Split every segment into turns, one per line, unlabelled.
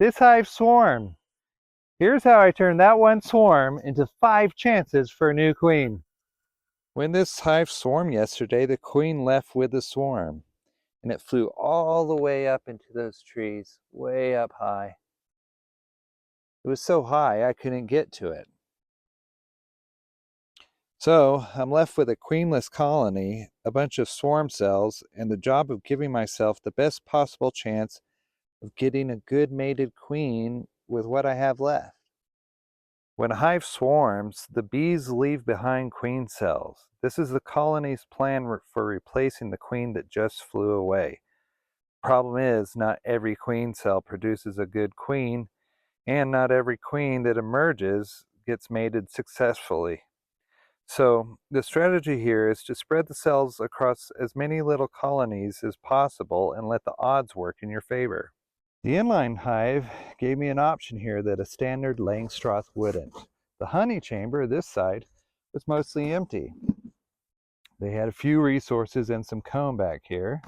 This hive swarmed. Here's how I turned that one swarm into 5 chances for a new queen. When this hive swarmed yesterday, the queen left with the swarm, and it flew all the way up into those trees, way up high. It was so high I couldn't get to it. So I'm left with a queenless colony, a bunch of swarm cells, and the job of giving myself the best possible chance of getting a good mated queen with what I have left. When a hive swarms, the bees leave behind queen cells. This is the colony's plan for replacing the queen that just flew away. Problem is, not every queen cell produces a good queen, and not every queen that emerges gets mated successfully. So the strategy here is to spread the cells across as many little colonies as possible and let the odds work in your favor. The inline hive gave me an option here that a standard Langstroth wouldn't. The honey chamber, this side, was mostly empty. They had a few resources and some comb back here,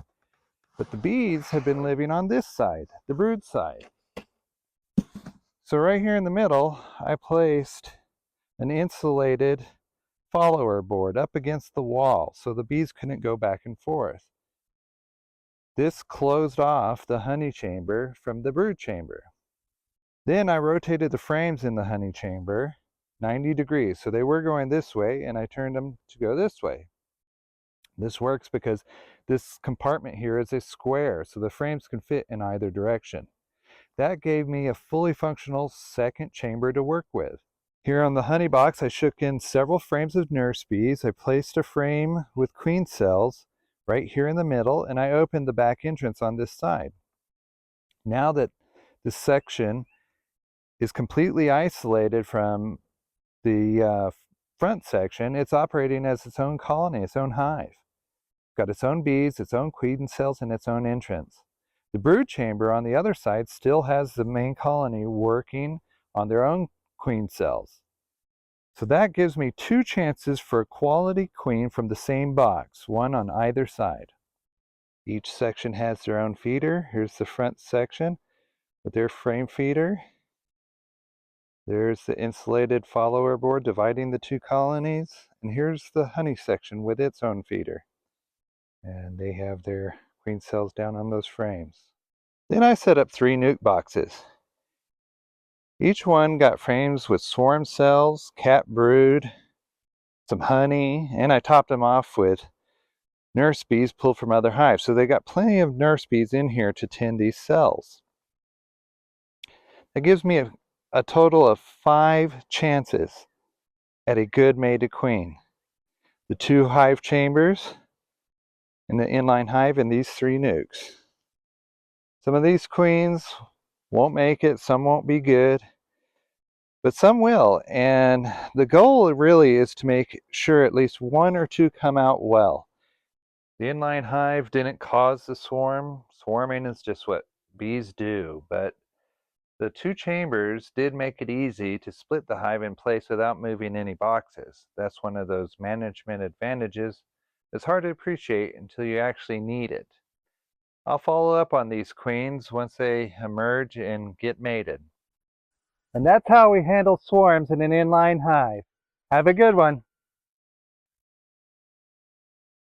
but the bees had been living on this side, the brood side. So right here in the middle, I placed an insulated follower board up against the wall so the bees couldn't go back and forth. This closed off the honey chamber from the brood chamber. Then I rotated the frames in the honey chamber 90 degrees. So they were going this way, and I turned them to go this way. This works because this compartment here is a square, so the frames can fit in either direction. That gave me a fully functional second chamber to work with. Here on the honey box, I shook in several frames of nurse bees. I placed a frame with queen cells right here in the middle, and I opened the back entrance on this side. Now that this section is completely isolated from the front section, it's operating as its own colony, its own hive. It's got its own bees, its own queen cells, and its own entrance. The brood chamber on the other side still has the main colony working on their own queen cells. So that gives me 2 chances for a quality queen from the same box, one on either side. Each section has their own feeder. Here's the front section with their frame feeder. There's the insulated follower board dividing the 2 colonies. And here's the honey section with its own feeder. And they have their queen cells down on those frames. Then I set up 3 nuke boxes. Each one got frames with swarm cells, cat brood, some honey, and I topped them off with nurse bees pulled from other hives. So they got plenty of nurse bees in here to tend these cells. That gives me a total of 5 chances at a good mated queen. The 2 hive chambers in the inline hive and these 3 nukes. Some of these queens won't make it, some won't be good, but some will. And the goal really is to make sure at least 1 or 2 come out well. The inline hive didn't cause the swarm. Swarming is just what bees do, but the 2 chambers did make it easy to split the hive in place without moving any boxes. That's one of those management advantages that's hard to appreciate until you actually need it. I'll follow up on these queens once they emerge and get mated. And that's how we handle swarms in an inline hive. Have a good one.